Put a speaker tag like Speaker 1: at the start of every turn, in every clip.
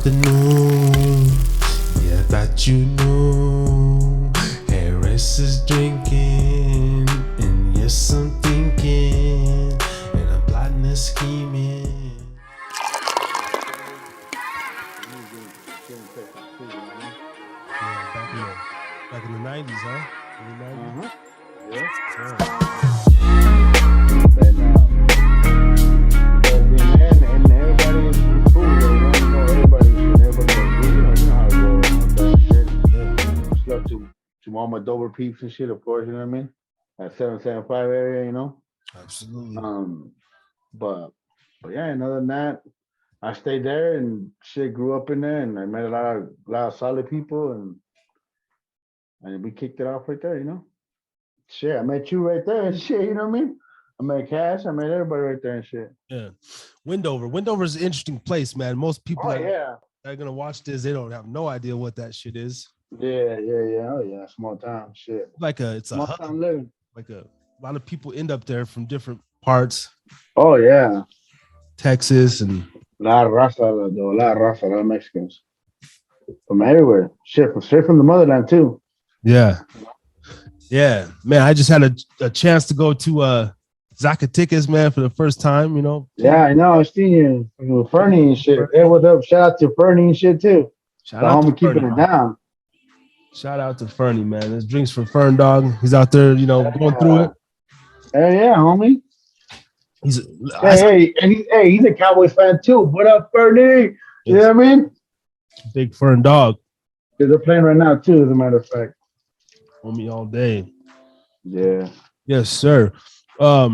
Speaker 1: afternoon. Yeah, that you knew. Harris is drinking, and yes, I'm thinking, and I'm plotting and scheming. Yeah, back in the 90s, huh? In the 90s?
Speaker 2: Yeah. And everybody is cool, everybody how it goes. Shit. Stuff to all my Dover peeps and shit, of course, you know what I mean? That 775 area,
Speaker 1: Absolutely.
Speaker 2: But yeah, and other than that, I stayed there and shit grew up in there and I met a lot of solid people and we kicked it off right there. Shit, I met you right there and shit, you know what I mean? I met Cash, I met everybody right there and shit.
Speaker 1: Yeah. Windover. Windover is an interesting place, man. Most people that are going to watch this, they don't have no idea what that shit is.
Speaker 2: Yeah. Oh yeah, small town shit.
Speaker 1: It's
Speaker 2: small
Speaker 1: a hub.
Speaker 2: town living.
Speaker 1: Like a lot of people end up there from different parts.
Speaker 2: Oh yeah.
Speaker 1: Texas and
Speaker 2: La raza, though, la raza, a lot of Mexicans. From everywhere. Shit, straight from the motherland too.
Speaker 1: yeah. Yeah. Man, I just had a chance to go to Zacatecas, man, for the first time,
Speaker 2: Yeah, I know. I seen you with Fernie and shit. Hey, what's up? Shout out to Fernie and shit too.
Speaker 1: Shout
Speaker 2: The
Speaker 1: out
Speaker 2: homie
Speaker 1: to
Speaker 2: keeping
Speaker 1: Fernie,
Speaker 2: it down.
Speaker 1: Shout out to Fernie, man. There's drinks for Fern Dog. He's out there, going through it.
Speaker 2: Hey, yeah, homie.
Speaker 1: He's
Speaker 2: he's a Cowboys fan too. What up, Fernie? You know what I mean?
Speaker 1: Big Fern Dog.
Speaker 2: Yeah, they're playing right now too, as a matter of fact.
Speaker 1: Homie all day.
Speaker 2: Yeah.
Speaker 1: Yes, sir. All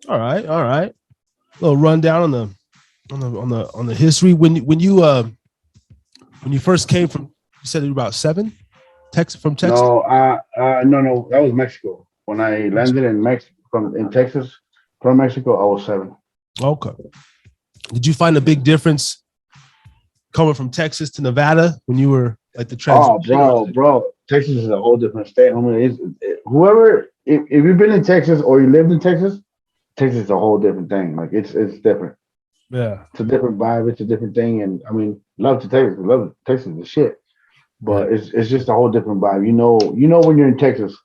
Speaker 1: right. A little rundown on the history. When you first came from, you said you were about 7, from Texas.
Speaker 2: No, no, that was Mexico. When I landed in Mexico from Texas, I was 7.
Speaker 1: Okay. Did you find a big difference coming from Texas to Nevada when you were like the transition?
Speaker 2: Oh, bro, Texas is a whole different state. If you've been in Texas or you lived in Texas is a whole different thing. Like it's different.
Speaker 1: Yeah,
Speaker 2: it's a different vibe. It's a different thing. And I mean, love Texas is shit. But it's just a whole different vibe. You know when you're in Texas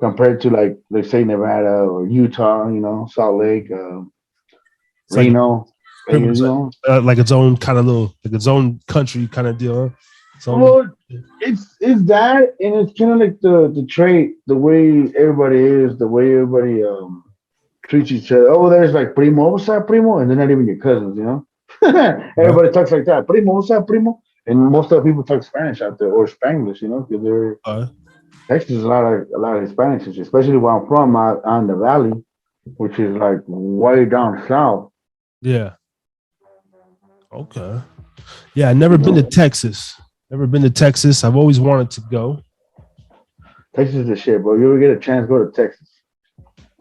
Speaker 2: compared to like let's say Nevada or Utah. Salt Lake, Reno.
Speaker 1: Like its own kind of like its own country kind of deal. So
Speaker 2: well, it's that, and it's kind of like the trait, the way everybody is, the way everybody treats each other. Oh, there's like primo, what's that, primo? And they're not even your cousins, Everybody talks like that, primo, what's that, primo? And most of the people talk Spanish out there or Spanglish, because they're Texas is a lot of Hispanics, especially where I'm from, out on the valley, which is like way down south.
Speaker 1: Yeah. Okay. Yeah, I never been to Texas. I've always wanted to go.
Speaker 2: Texas is the shit, bro. You ever get a chance, go to Texas.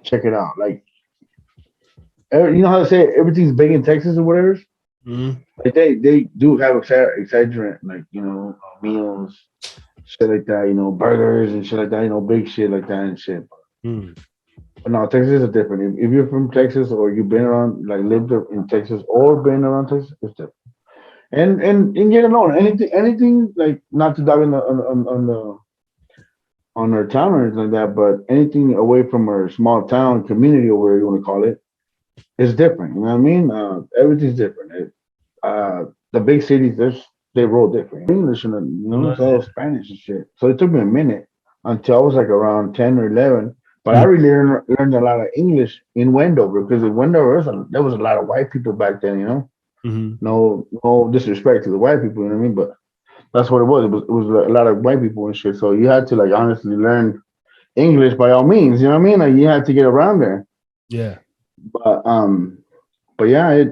Speaker 2: Check it out. Like, you know how they say everything's big in Texas or whatever?
Speaker 1: Mm-hmm.
Speaker 2: Like they do have exaggerant, like, meals, shit like that, burgers and shit like that, big shit like that and shit.
Speaker 1: Mm.
Speaker 2: But no, Texas is different. If you're from Texas or you've been around, like lived in Texas or been around Texas, it's different. And get alone. Anything like not to dive in on our town or anything like that, but anything away from our small town community or whatever you want to call it, is different. You know what I mean? Everything's different. The big cities, they roll different. English and it's all Spanish and shit. So it took me a minute until I was like around 10 or 11. But I really learned a lot of English in Wendover because in Wendover there was a lot of white people back then.
Speaker 1: Mm-hmm.
Speaker 2: No disrespect to the white people, you know what I mean? But that's what it was. It was a lot of white people and shit. So you had to like honestly learn English by all means, you know what I mean? Like you had to get around there.
Speaker 1: Yeah.
Speaker 2: But yeah,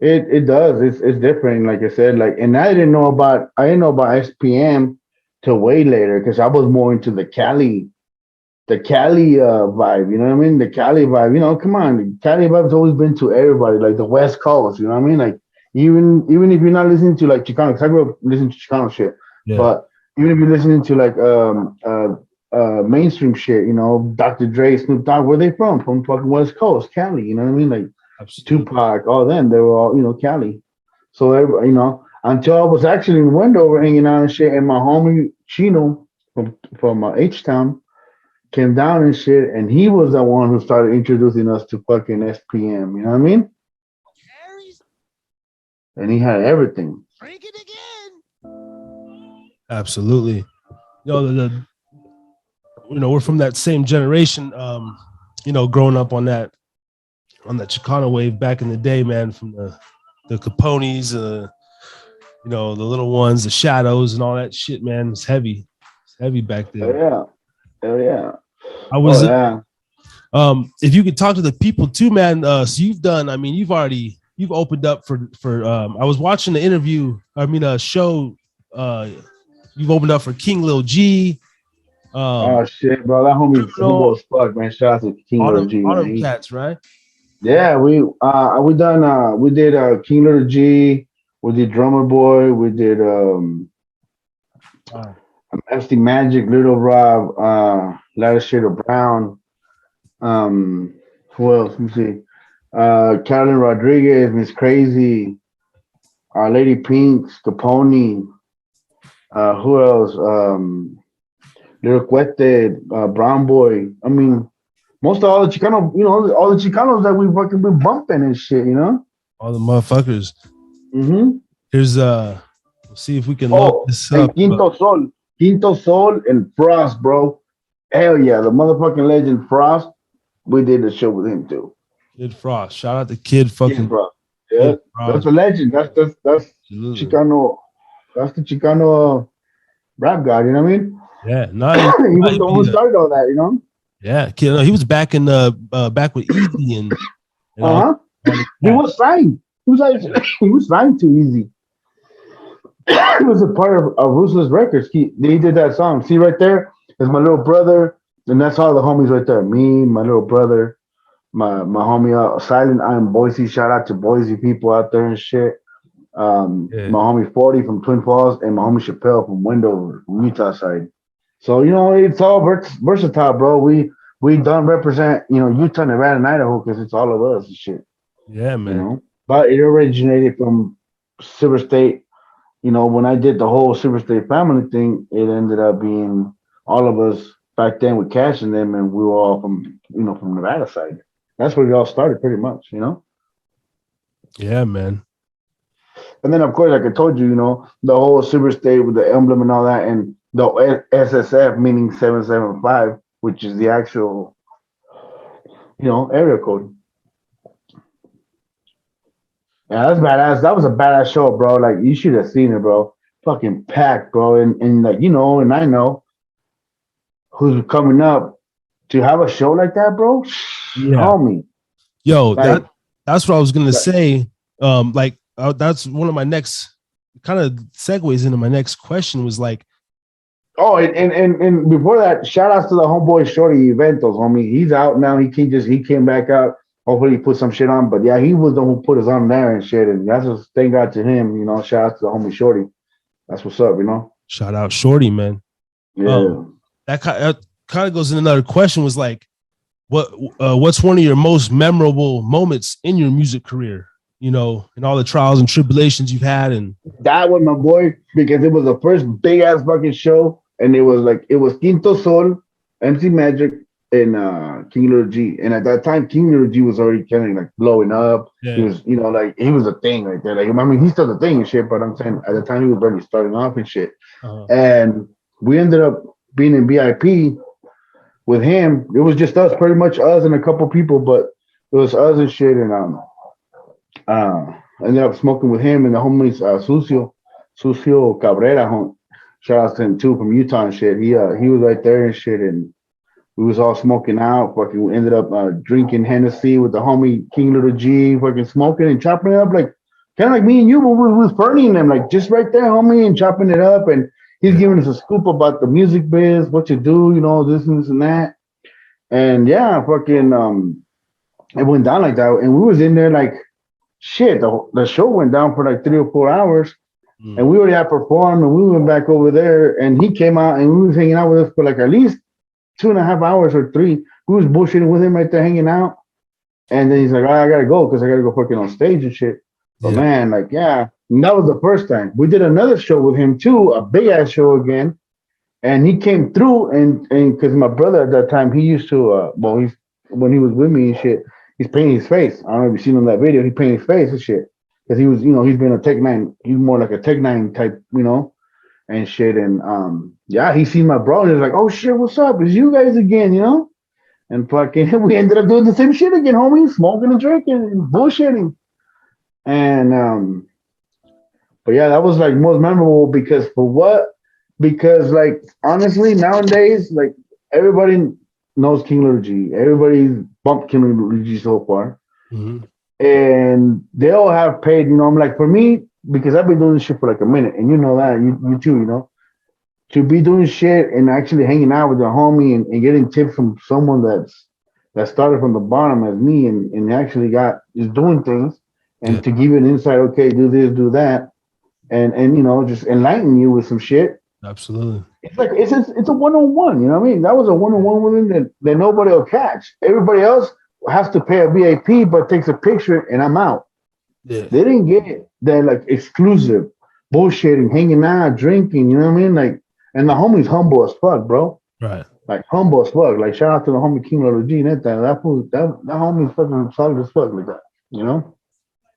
Speaker 2: it does. It's different, like I said. Like, and I didn't know about SPM till way later because I was more into the Cali vibe, you know what I mean? The Cali vibe, come on, the Cali vibe's always been to everybody, like the West Coast, you know what I mean? Like even if you're not listening to like Chicano, because I grew up listening to Chicano shit, but even if you're listening to like mainstream shit, Dr. Dre, Snoop Dogg, where they from? From fucking West Coast, Cali, you know what I mean? Like Absolutely. Tupac, all them, they were all, Cali. So you know, until I was actually in Wendover hanging out and shit, and my homie Chino from H Town came down and shit, and he was the one who started introducing us to fucking SPM. You know what I mean? And he had everything.
Speaker 1: Absolutely. We're from that same generation. Growing up on that Chicano wave back in the day, man, from the Capones, the little ones, the Shadows, and all that shit, man. It's heavy. It's heavy back then.
Speaker 2: Hell yeah.
Speaker 1: I was. If you could talk to the people too, man. So you've done. I mean, you've opened up for. I was watching the interview. I mean, a show. You've opened up for King Lil G.
Speaker 2: Oh shit, bro! That homie humble as fuck, man. Shout out to King Lil G,
Speaker 1: man. Cats, right?
Speaker 2: Yeah, we did King Lil G. We did Drummer Boy. We did FC Magic, Little Rob, Lighter Shade of Brown. Who else? Let me see. Carolyn Rodriguez, Miss Crazy, Lady Pinks, Capone. Who else? Little Cuete, Brown Boy. I mean, most of all the Chicano, all the Chicanos that we fucking been bumping and shit,
Speaker 1: all the motherfuckers.
Speaker 2: Mm-hmm.
Speaker 1: Here's let's see if we can look this up.
Speaker 2: Quinto Sol, and Frost, bro. Hell yeah, the motherfucking legend Frost. We did the show with him too.
Speaker 1: Kid Frost, shout out to Kid fucking
Speaker 2: Frost. Yeah, that's a legend. That's Chicano. That's the Chicano rap god. You know what I mean?
Speaker 1: Yeah,
Speaker 2: he was the one who started all that.
Speaker 1: Yeah, Kid. He was back in back with Easy and.
Speaker 2: He was signed. He was signed to Easy. He was a part of Ruthless Records. He did that song. See right there is my little brother, and that's all the homies right there. Me, my little brother, my homie Silent I Am Boise. Shout out to Boise people out there and shit. My homie 40 from Twin Falls, and my homie Chappelle from Wendover, from Utah side. So it's all versatile, bro. We don't represent Utah, Nevada, and Idaho because it's all of us and shit.
Speaker 1: Yeah, man.
Speaker 2: But it originated from Silver State. When I did the whole Silver State family thing, it ended up being all of us back then with Cash and them, and we were all from Nevada side. That's where it all started, pretty much.
Speaker 1: Yeah, man.
Speaker 2: And then, of course, like I told you, the whole Silver State with the emblem and all that, and the SSF meaning 775, which is the actual, area code. Yeah, that's badass. That was a badass show, bro. Like, you should have seen it, bro. Fucking packed, bro. And like, and I know who's coming up to have a show like that, bro. Yeah. Homie.
Speaker 1: Yo, like, that's what I was gonna say. That's one of my next kind of segues into my next question was like.
Speaker 2: Oh, and before that, shout outs to the homeboy Shorty Eventos, homie. He's out now. He came back out. Hopefully he put some shit on. But yeah, he was the one who put us on there and shit. And that's just thank God to him, shout out to the homie Shorty. That's what's up,
Speaker 1: Shout out Shorty, man.
Speaker 2: Yeah.
Speaker 1: That kind of goes in another question was like, what's one of your most memorable moments in your music career? And all the trials and tribulations you've had, and
Speaker 2: that was my boy, because it was the first big ass fucking show, and it was Quinto Sol, MC Magic, and King Lil G. And at that time, King Lil G was already kind of like blowing up. Yeah. He was, he was a thing right there. Like, I mean, he's still a thing and shit, but I'm saying at the time he was barely starting off and shit. Uh-huh. And we ended up being in VIP with him. It was just us, pretty much us and a couple people, but it was us and shit. And ended up smoking with him and the homies Sucio Cabrera. Shout out to him too from Utah and shit. He was right there and shit, and we was all smoking out. Fucking we ended up drinking Hennessy with the homie King Lil G, fucking smoking and chopping it up like kind of like me and you, but we was burning them like just right there, homie, and chopping it up. And he's giving us a scoop about the music biz, what you do, this and that. And yeah, fucking it went down like that, and we was in there like. Shit, the show went down for like 3 or 4 hours, and we already had performed, and we went back over there, and he came out, and we was hanging out with us for like at least 2.5 hours or 3. We was bullshitting with him right there, hanging out, and then he's like, "Oh, I gotta go because I gotta go fucking on stage and shit." But man, like, yeah, And that was the first time. We did another show with him too, a big ass show again. And he came through, and because my brother at that time, he used to, he's when he was with me and shit, he's painting his face. I don't know if you've seen on that video. He painted his face and shit because he was, he's been a Tech Nine. He's more like a Tech Nine type, and shit. And yeah, he seen my bro and he's like, "Oh shit, what's up? It's you guys again, And fucking, we ended up doing the same shit again, homie, smoking and drinking and bullshitting. And but yeah, that was like most memorable because for what? Because like honestly, nowadays, like everybody knows King Little G. Everybody's bumped King Little G so far.
Speaker 1: Mhm.
Speaker 2: And they all have paid, I'm like, for me, because I've been doing this shit for like a minute, and you know that, you too, to be doing shit and actually hanging out with your homie and getting tips from someone that started from the bottom as me and actually is doing things, and
Speaker 1: Yeah.
Speaker 2: to give you an insight, okay, do this, do that, and just enlighten you with some shit.
Speaker 1: Absolutely.
Speaker 2: It's like it's a one-on-one, you know what I mean? That was a one-on-one with him that nobody will catch. Everybody else has to pay a VIP, but takes a picture and I'm out.
Speaker 1: Yeah.
Speaker 2: They didn't get that like exclusive bullshitting, hanging out, drinking, you know what I mean? Like, and the homie's humble as fuck, bro.
Speaker 1: Right.
Speaker 2: Like humble as fuck. Like shout out to the homie King Little G. That homie's fucking solid as fuck like that.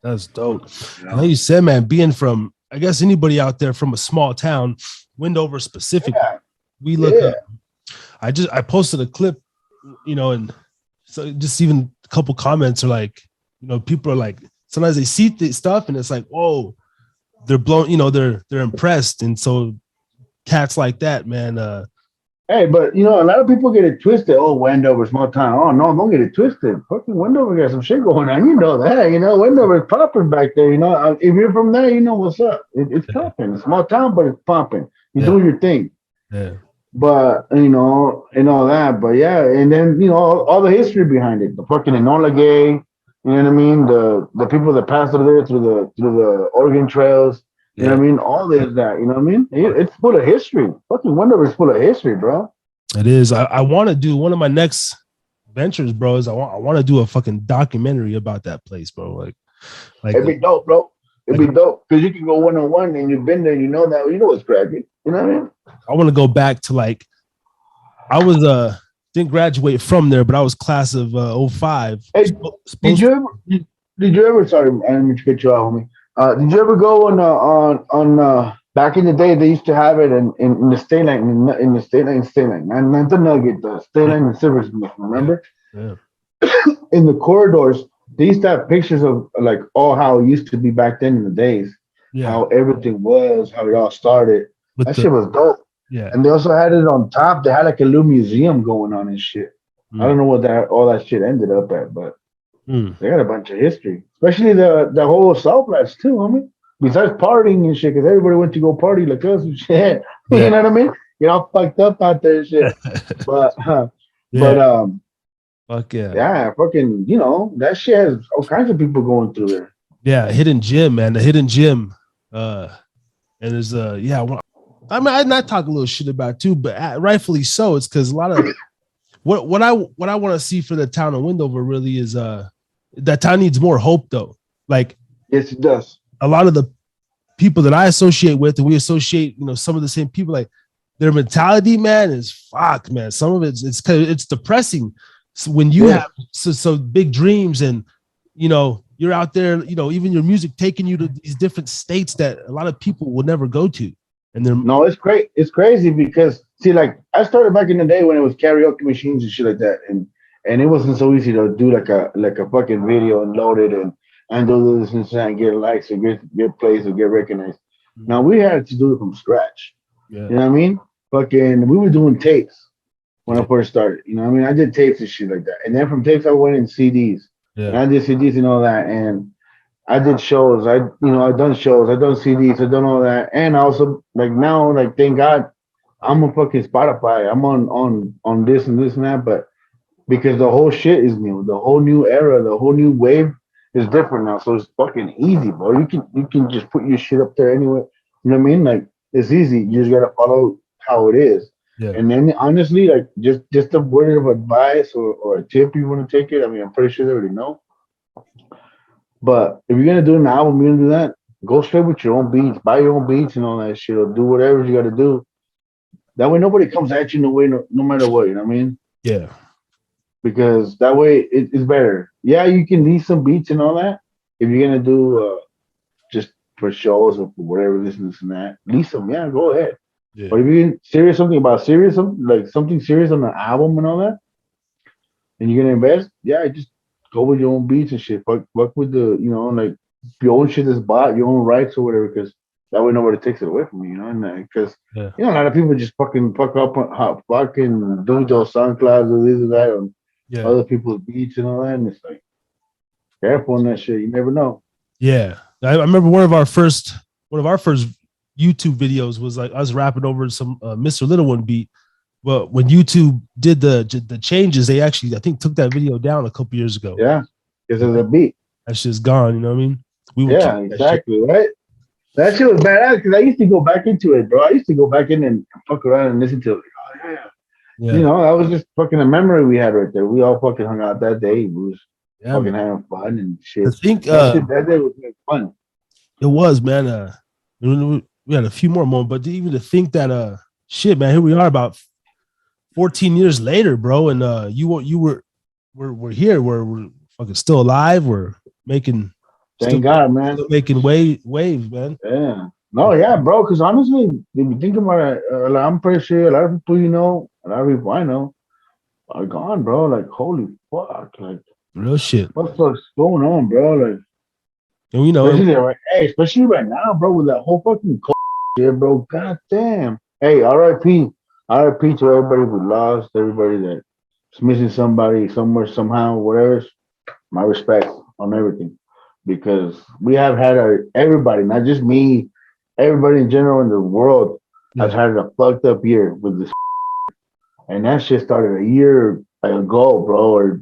Speaker 1: That's dope. And like you said, man, being from, I guess anybody out there from a small town, Wendover specifically, we look up. I posted a clip, and so just even a couple comments are like, people are like, sometimes they see stuff and it's like, whoa, they're blown, they're impressed. And so cats like that, man.
Speaker 2: Hey, but a lot of people get it twisted. Oh, Wendover, small town. Oh no, don't get it twisted. Fucking Wendover got some shit going on. You know that. Wendover's popping back there. If you're from there, you know what's up. It's popping. It's a small town, but it's popping. You're doing your thing.
Speaker 1: Yeah.
Speaker 2: But and all that. But yeah, and then all the history behind it. The fucking Enola Gay. You know what I mean? The people that passed through there through the Oregon trails. You know what I mean? All this, that, you know what I mean? It's full of history. Fucking Wendover is full of history, bro.
Speaker 1: It is. I want to do one of my next ventures, bro. Is I want to do a fucking documentary about that place, bro. Like
Speaker 2: it'd be dope, bro. It'd be dope because you can go one-on-one and you've been there. You know that. You know what's cracking. You know what I mean?
Speaker 1: I want to go back to I was didn't graduate from there, but I was class of 05.
Speaker 2: Hey, did you ever? Sorry, I didn't mean to cut you off, homie. Did you ever go on back in the day? They used to have it in the state line, in the state line, not the Nugget, the state line and Silversmith. Remember?
Speaker 1: Yeah.
Speaker 2: In the corridors, they used to have pictures of like how it used to be back then in the days.
Speaker 1: Yeah.
Speaker 2: How everything was, how it all started. Shit was dope.
Speaker 1: Yeah.
Speaker 2: And they also had it on top. They had like a little museum going on and shit. I don't know what all that shit ended up at, but they got a bunch of history, especially the whole South Flats too, homie. Besides partying and shit, because everybody went to go party like us and shit. You know what I mean? Get all fucked up out there and shit. But
Speaker 1: fuck yeah.
Speaker 2: Yeah, fucking, that shit has all kinds of people going through there.
Speaker 1: Yeah, hidden gym, man. The hidden gym. And there's I talk a little shit about it too, but rightfully so. It's because a lot of what I want to see for the town of Wendover really is that town needs more hope though. Like
Speaker 2: yes, it does.
Speaker 1: A lot of the people that I associate with, and we associate, some of the same people, like their mentality, man, is fuck, man. Some of it's depressing. So when you have so big dreams and you're out there, even your music taking you to these different states that a lot of people will never go to. And
Speaker 2: no, it's great. It's crazy because see, like I started back in the day when it was karaoke machines and shit like that, and it wasn't so easy to do like a fucking video and load it and do this and get likes or get plays or get recognized. Mm-hmm. Now we had to do it from scratch. Yeah. You know what I mean? Fucking, we were doing tapes when I first started. You know what I mean? I did tapes and shit like that, and then from tapes I went in CDs. Yeah. And I did CDs and all that, and I did shows. I've done shows. I've done CDs. I've done all that, and also like now, like thank God, I'm on fucking Spotify. I'm on this and this and that, but because the whole shit is new, the whole new era, the whole new wave is different now. So it's fucking easy, bro. You can just put your shit up there anyway. You know what I mean? Like it's easy. You just gotta follow how it is. Yeah. And then honestly, like just a word of advice or a tip you want to take it. I mean, I'm pretty sure they already know. But if you're gonna do an album, you're gonna do that. Go straight with your own beats, buy your own beats and all that shit, or do whatever you got to do. That way, nobody comes at you no matter what. You know what I mean?
Speaker 1: Yeah.
Speaker 2: Because that way it's better. Yeah, you can leave some beats and all that if you're gonna do just for shows or for whatever this and that. Leave some, yeah, go ahead.
Speaker 1: Yeah.
Speaker 2: But if you're serious something about serious like something serious on the album and all that, and you're gonna invest, yeah, just go with your own beats and shit. Fuck with the like your own shit is bought, your own rights or whatever, because that way nobody takes it away from you, and because
Speaker 1: Yeah.
Speaker 2: a lot of people just fucking fuck up on fucking do those SoundClouds or this or that on
Speaker 1: Yeah.
Speaker 2: other people's beats and all that, and it's like careful on that shit. You never know.
Speaker 1: Yeah. I remember one of our first YouTube videos was like us rapping over some Mr. Little One beat. But when YouTube did the changes, they actually I think took that video down a couple years ago.
Speaker 2: Yeah, because of the beat.
Speaker 1: That shit's gone. You know what I mean? We would
Speaker 2: Yeah,
Speaker 1: keep that
Speaker 2: exactly. Right. That shit was badass because I used to go back into it, bro. I used to go back in and fuck around and listen to it. Oh yeah.
Speaker 1: Yeah.
Speaker 2: That was just fucking a memory we had right there. We all fucking hung out that day. We was
Speaker 1: Yeah,
Speaker 2: fucking
Speaker 1: man.
Speaker 2: having fun and shit.
Speaker 1: I think
Speaker 2: That day was fun.
Speaker 1: it was, man. We had a few more moments, but even to think that shit, man, here we are about 14 years later, bro, and we're here, we're fucking still alive, we're making
Speaker 2: Thank God, man.
Speaker 1: still making waves, man.
Speaker 2: Yeah. No, yeah, bro. Because honestly, if you think about it, I'm pretty sure a lot of people a lot of people I know are gone, bro. Like, holy fuck. Like,
Speaker 1: Real shit.
Speaker 2: what the fuck's going on, bro? Like,
Speaker 1: And
Speaker 2: especially right now, bro, with that whole fucking shit, bro. God damn. Hey, RIP. RIP to everybody we lost, everybody that's missing somebody somewhere, somehow, whatever. My respect on everything. Because we have had everybody, not just me, everybody in general in the world has had a fucked up year with this. And that shit started a year ago, bro, or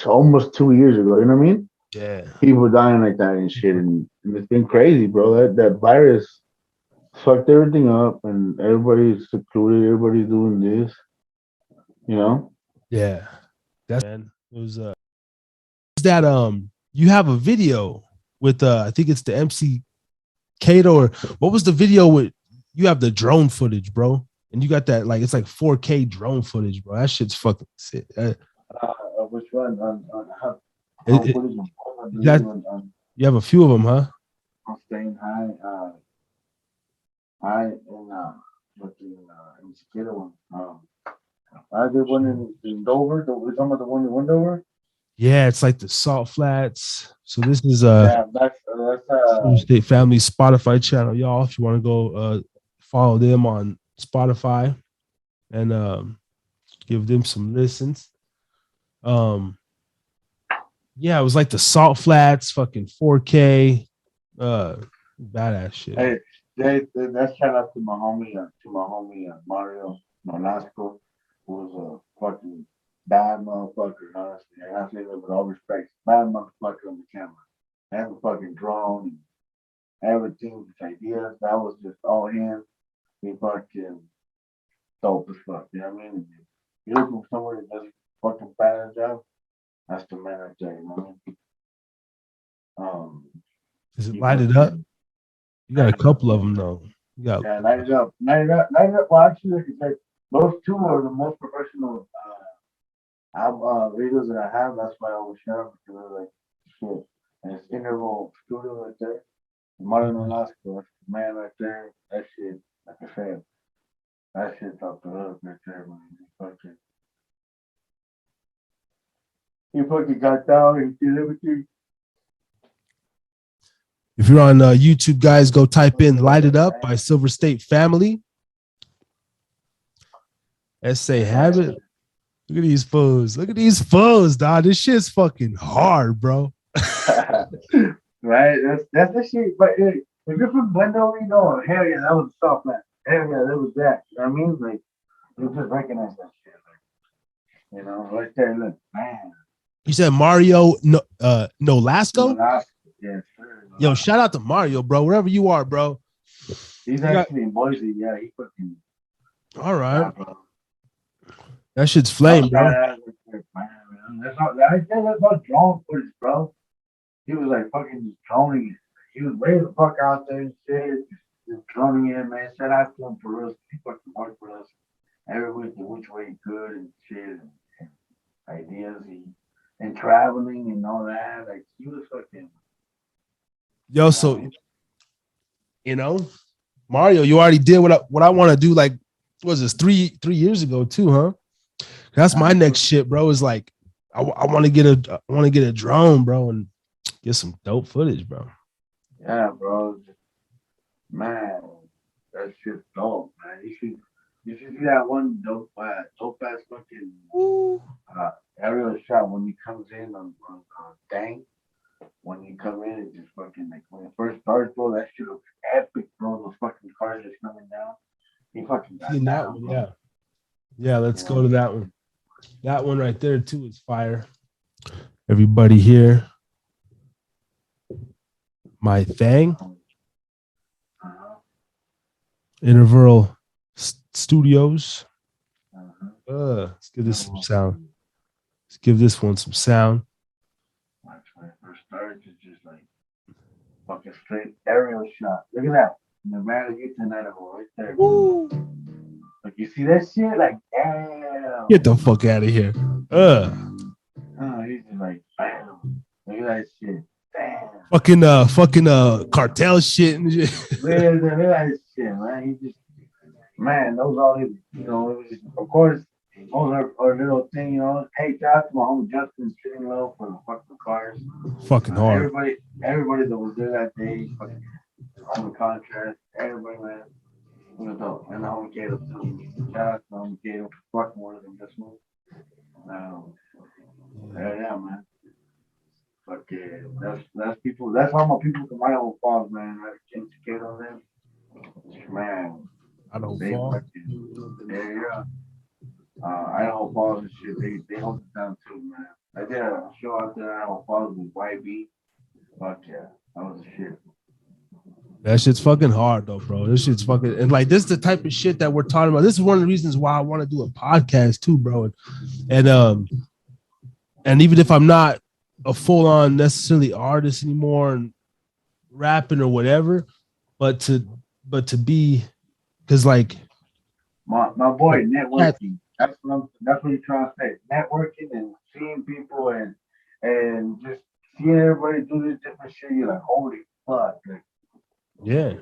Speaker 2: almost 2 years ago. You know what I mean?
Speaker 1: Yeah.
Speaker 2: People dying like that and shit, and it's been crazy, bro. That virus fucked everything up, and everybody's secluded. Everybody's doing this, you know.
Speaker 1: Yeah. That's man. It was that you have a video with I think it's the MC Kato, or what was the video with you have the drone footage, bro? And you got that it's like 4K drone footage, bro. That shit's fucking sick.
Speaker 2: Which one?
Speaker 1: You have a few of them, huh?
Speaker 2: I'm staying high. I and Mosquito one. I did one in Dover. We're talking about the one in Wendover.
Speaker 1: Yeah, it's like the Salt Flats. So this is
Speaker 2: that's
Speaker 1: State Family Spotify channel, y'all. If you want to go follow them on Spotify and give them some listens. Yeah, it was like the Salt Flats, fucking 4K, badass shit.
Speaker 2: Hey, that's shout out to my homie Mario Nolasco, who was a fucking bad motherfucker. Honestly, I say that with all respect, bad motherfucker on the camera, and the fucking drone and everything, his ideas. That was just all him. He fucking dope as fuck. You know what I mean? If you look for somewhere that does fucking badass job, that's the man right there. You know what I mean?
Speaker 1: Is it lighted up? You got a couple of them though.
Speaker 2: Yeah, light it up. Well, actually, like I said, those two are the most professional videos that I have. That's why I always share them because they're like shit. And it's interval studio right there. Modern Alaska, that's the man right there. That shit, like I said, that shit's off the hook right there, man. He fucking got down. He did everything.
Speaker 1: If you're on YouTube, guys, go type in "Light It Up" by Silver State Family. S.A. Habit. Look at these foes. Look at these foes, dog. This shit's fucking hard, bro.
Speaker 2: Right? That's the shit. But if you're from Wendover, you know, hell yeah, that was a soft man. Hell yeah, that was that. You know what I mean? Like, you just recognize that shit. Like, right there, look, man.
Speaker 1: You said Mario Nolasco?
Speaker 2: Yeah, sure.
Speaker 1: Yo, shout out to Mario, bro. Wherever you are, bro.
Speaker 2: He's actually in Boise. Yeah, he fucking.
Speaker 1: All right. That shit's flame, bro.
Speaker 2: That's all drone footage, bro. He was like fucking just droning it.
Speaker 3: he was ready to fuck out there and shit, just drumming in, man. Shout out to him for us. He fucking worked for us every week, which way he could and shit, and ideas, and traveling and all that. Like he was fucking,
Speaker 1: Yo, so you know, Mario, you already did what I want to do. Like, what was this 3 years ago too, huh? That's my next shit, bro. Is like, I want to get a drone, bro, and get some dope footage, bro.
Speaker 3: yeah, bro. Man, that shit's dope, man. You should see that one dope ass fucking aerial shot when he comes in on Dang. When you come in, it just fucking like when it first starts, bro. That shit looks epic, bro. Those fucking cars just coming down. He fucking got
Speaker 1: Seen that
Speaker 3: down,
Speaker 1: one,
Speaker 3: bro.
Speaker 1: yeah. Yeah, let's go to that one. That one right there too is fire. Everybody here. My thing. Interval Studios. Let's give this some sound. Let's give this one some sound.
Speaker 3: When it first started, it's just like fucking straight aerial shot. Look at that. Nevada, Utah, Idaho, right there.
Speaker 1: Woo.
Speaker 3: Like you see that shit? Like damn.
Speaker 1: Get the fuck out of here.
Speaker 3: He's just like bam. Look at that shit.
Speaker 1: Damn. Fucking cartel shit and shit.
Speaker 3: Look at that shit, man. He just man, those all his, it was just, of course, those are little thing, Hey, shout out to my homie Justin sitting low for the fucking cars.
Speaker 1: Fucking hard.
Speaker 3: Everybody that was there that day, fucking on the contrast, everybody, man. It was dope. And the homie Caleb too. Shout out to the homie Caleb for fucking one of them this month. Yeah, man. Fuck yeah. That's people. That's how my people from Idaho Falls, man. I can't get on them. Man.
Speaker 1: Idaho
Speaker 3: They
Speaker 1: Falls.
Speaker 3: Yeah. Idaho Falls and shit. They hold it down too, man. I did a show out there in Idaho Falls with YB. Fuck yeah. That was the shit.
Speaker 1: That shit's fucking hard though, bro. This shit's fucking, and like this is the type of shit that we're talking about. This is one of the reasons why I want to do a podcast too, bro. And even if I'm not a full-on necessarily artist anymore and rapping or whatever, but to be, because like
Speaker 3: my boy, networking. That's what you're trying to say. Networking and seeing people and just seeing everybody do this different shit. You're like, holy fuck. Like,
Speaker 1: yeah.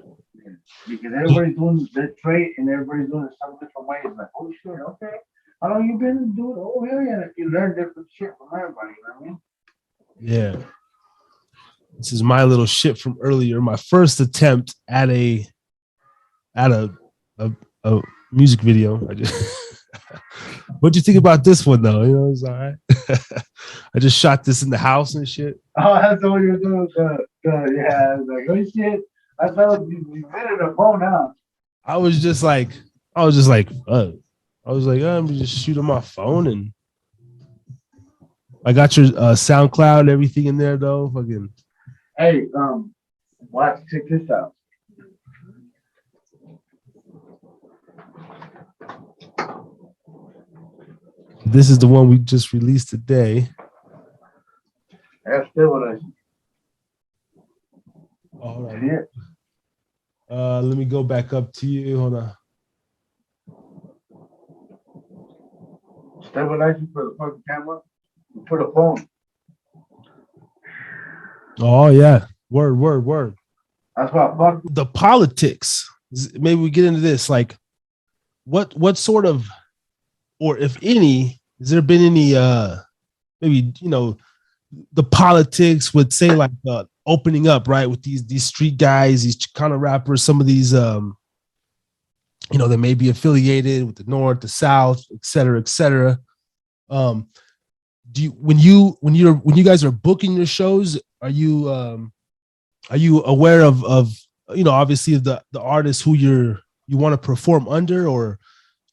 Speaker 3: Because everybody's doing their trade and everybody's doing it some different ways. Like, oh shit, okay. How long you been doing? Oh hell yeah. You learn different shit from everybody, you know what I mean?
Speaker 1: Yeah. This is my little shit from earlier. My first attempt at a music video. I just what'd you think about this one though? It's all right. I just shot this in the house and shit.
Speaker 3: Oh, that's what you're doing. Yeah, I was like, oh shit. I thought you did it a phone out.
Speaker 1: I was like, I'm just shooting my phone, and I got your SoundCloud and everything in there though. Fucking.
Speaker 3: Hey, watch. Check this out.
Speaker 1: This is the one we just released today.
Speaker 3: That's still what I see.
Speaker 1: All right. Let me go back up to you. Hold on.
Speaker 3: Stabilizing for the fucking camera. For the phone.
Speaker 1: Oh yeah. Word.
Speaker 3: That's what fuck.
Speaker 1: The politics. Maybe we get into this. Like, what sort of, or if any, has there been any maybe the politics would say like opening up, right, with these street guys, these kind of rappers, some of these they may be affiliated with the North, the South, et cetera, et cetera. Do you when you guys are booking your shows, are you aware of obviously the artists who you want to perform under, or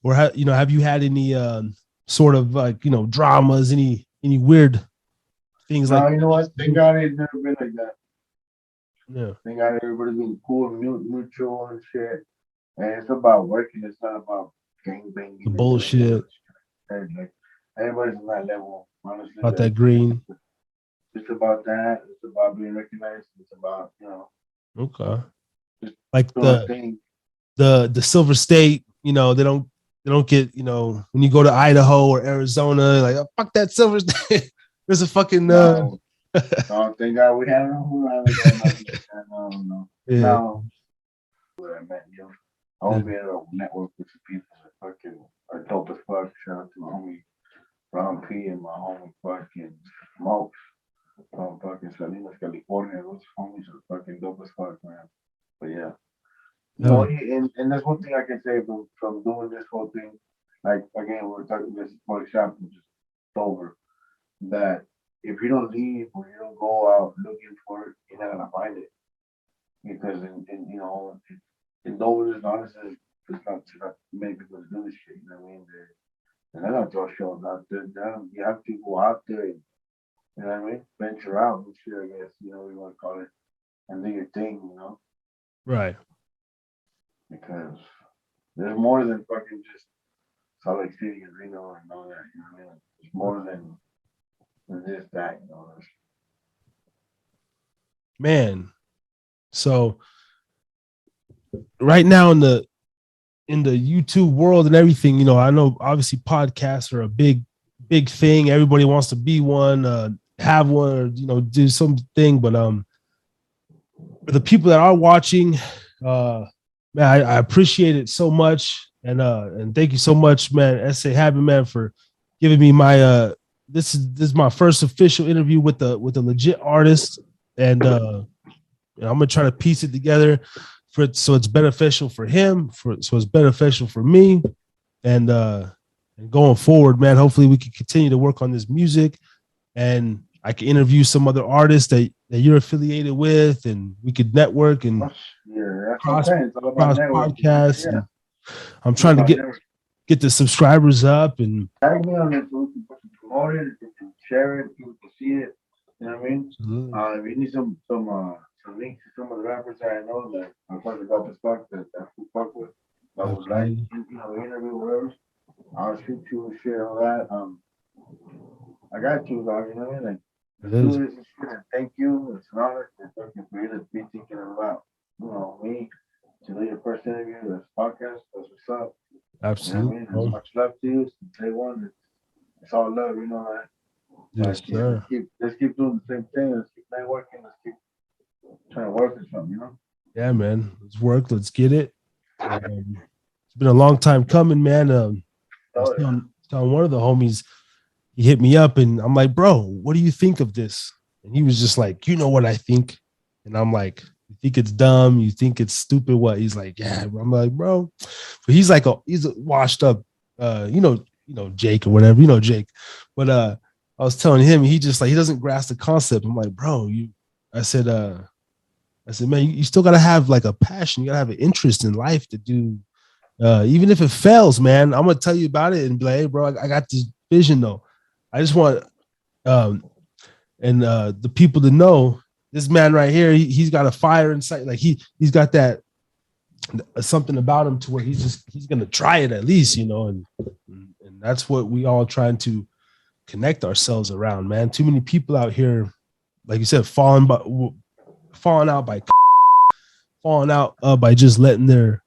Speaker 1: have you had any sort of like dramas, any weird things
Speaker 3: No,
Speaker 1: like?
Speaker 3: you know what? Thank God it's never been like that.
Speaker 1: Yeah.
Speaker 3: Thank God everybody's been cool, mutual and shit. And it's about working. It's not about gang banging.
Speaker 1: The bullshit.
Speaker 3: Like everybody's on that level. Honestly,
Speaker 1: About that green.
Speaker 3: It's about that. It's about being recognized. It's about
Speaker 1: Okay.
Speaker 3: Just
Speaker 1: Like
Speaker 3: doing a thing.
Speaker 1: the Silver State, they don't get, when you go to Idaho or Arizona, like, oh, fuck that Silver State. There's a fucking
Speaker 3: No, no, thank God we haven't got nothing like that. No.
Speaker 1: yeah.
Speaker 3: No, what I meant, I won't be able to network with some people that fucking are dope as fuck. Shout out to my homie Ron P and my homie fucking Smokes from fucking Salinas, California. Those homies are fucking dope as fuck, man. But yeah. No,
Speaker 1: Hell,
Speaker 3: and that's one thing I can say from doing this whole thing. Like again, we're talking this for example, just over that if you don't leave or you don't go out looking for it, you're not gonna find it because in Dover, honestly, it's not many people that do this shit. You know what I mean? They're not throw shows out there. You have to go out there and you know what I mean, venture out and shit. I guess we want to call it and do your thing.
Speaker 1: right.
Speaker 3: Because there's more than fucking just Salt Lake City and Reno and all that. You know what I mean? It's more than this that.
Speaker 1: Man. So right now in the YouTube world and everything, I know obviously podcasts are a big thing. Everybody wants to be one, have one, or do something. But for the people that are watching, man, I appreciate it so much, and thank you so much, man, SA Habit, man, for giving me my this is my first official interview with a legit artist, and I'm gonna try to piece it together so it's beneficial for him, so it's beneficial for me, and going forward, man. Hopefully, we can continue to work on this music, and I can interview some other artists that you're affiliated with, and we could network and
Speaker 3: Yeah, that's what I'm
Speaker 1: cross
Speaker 3: saying. It's all about networking.
Speaker 1: podcasts.
Speaker 3: Yeah,
Speaker 1: And I'm trying to get the subscribers up, and
Speaker 3: tag me on it so we can promote it, you can share it, people can see it. You know what I mean? If you need some links to some of the rappers that I know that are fucking dope as fuck that we fuck with, that would like interview whatever, I'll shoot you and shit all that. I got you, dog. You know what I mean? Like, let's do this and shit. And thank you. It's an honor for you to be thinking about me to do your first interview. This podcast. That's what's up.
Speaker 1: Absolutely.
Speaker 3: You know what I mean? Much love to you. Since day one, it's all love. You know that.
Speaker 1: Yes, sir.
Speaker 3: Let's keep doing the same thing. Let's keep networking. Let's keep trying to work or something.
Speaker 1: Yeah, man. Let's work. Let's get it. It's been a long time coming, man. I was telling one of the homies, he hit me up, and I'm like, bro, what do you think of this? And he was just like, you know what I think? And I'm like, you think it's dumb? You think it's stupid? What? He's like, yeah. I'm like, bro. But he's like, he's a washed up, Jake or whatever, Jake. But I was telling him, he just like, he doesn't grasp the concept. I'm like, bro, I said, man, you still gotta have like a passion. You gotta have an interest in life to do. Even if it fails, man, I'm gonna tell you about it and be like, hey, bro, I got this vision though. I just want the people to know this man right here. He's got a fire inside. Like he's got that something about him to where he's gonna try it at least, and that's what we all trying to connect ourselves around, man. Too many people out here, like you said, falling out by just I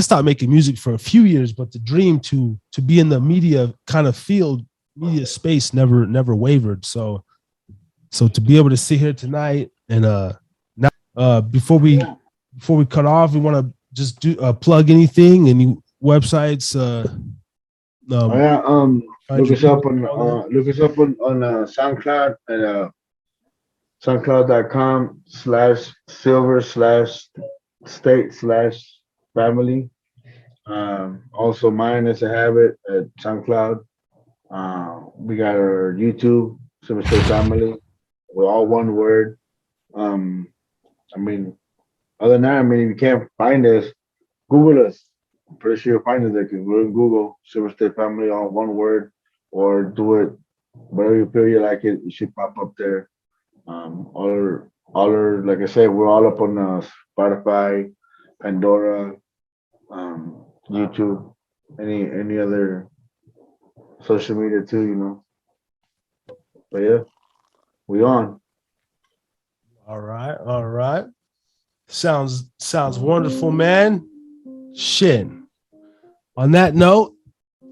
Speaker 1: stopped making music for a few years, but the dream to be in the media kind of field, media space never wavered. So to be able to sit here tonight and now before we cut off, we want to just do plug any websites.
Speaker 2: Look us up on SoundCloud and SoundCloud.com/silver/state/family. Also mine is a habit at SoundCloud. We got our YouTube, Silver State Family. We're all one word. I mean, other than that, if you can't find us, Google us. I'm pretty sure you'll find us there because we're in Google, Silver State Family, all one word, or do it whatever you feel you like it. It should pop up there. Like I said, we're all up on Spotify, Pandora, YouTube, any other social media too, But yeah, we on.
Speaker 1: All right, all right. Sounds wonderful, man. Shit. On that note,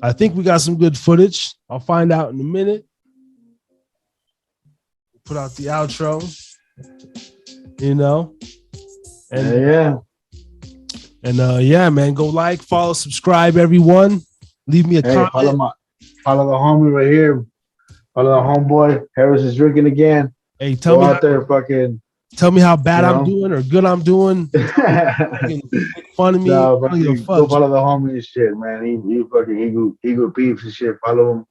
Speaker 1: I think we got some good footage. I'll find out in a minute. Put out the outro. You know. And
Speaker 2: yeah.
Speaker 1: Man, go like, follow, subscribe, everyone. Leave me a comment.
Speaker 2: Follow the homie right here. Follow the homeboy. Harris is drinking again.
Speaker 1: Hey,
Speaker 2: Go out there, fucking.
Speaker 1: Tell me how bad I'm doing or good I'm doing. Make fun of me.
Speaker 2: No, but go follow the homie and shit, man. He fucking he good peeps and shit. Follow him.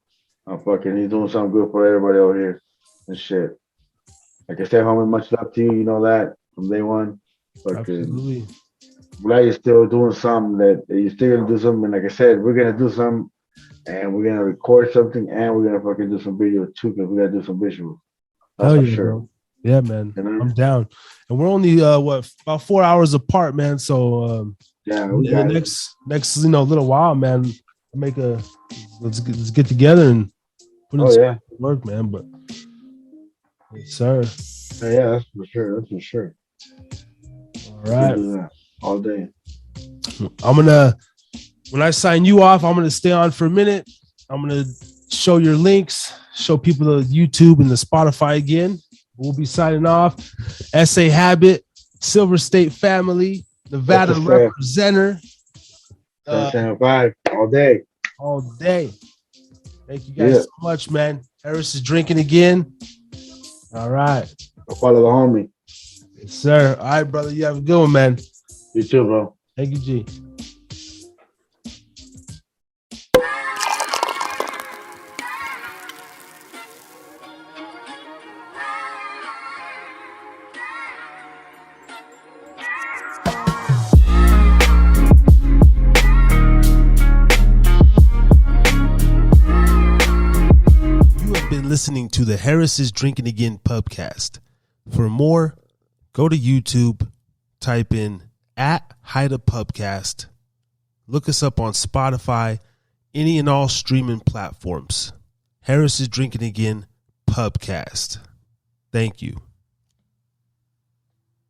Speaker 2: He's doing something good for everybody over here and shit. Like I said, homie, much love to you. You know that from day one.
Speaker 1: Absolutely.
Speaker 2: Glad you're still doing something, that you're still gonna do something. And like I said, we're gonna do something, and we're gonna record something, and we're gonna fucking do some video too, because we gotta do some visuals. That's for sure.
Speaker 1: Bro. Yeah, man. I'm down. And we're only about 4 hours apart, man. So next little while, man, let's get together and put in some work, man. But yes, sir.
Speaker 2: Yeah, that's for sure.
Speaker 1: All right.
Speaker 2: We'll do that all day.
Speaker 1: When I sign you off, I'm gonna stay on for a minute. I'm gonna show your links, show people the YouTube and the Spotify again. We'll be signing off. SA Habit, Silver State Family, Nevada Representer.
Speaker 2: 5 all day.
Speaker 1: All day. Thank you guys so much, man. Harris is drinking again. All right.
Speaker 2: I'll follow the homie.
Speaker 1: Yes, sir. All right, brother. You have a good one, man.
Speaker 2: You too, bro.
Speaker 1: Thank you, G. Listening to the Harris is Drinking Again pubcast. For more, go to YouTube, type in @HideaPubcast. Look us up on Spotify, any and all streaming platforms. Harris is Drinking Again pubcast. Thank you.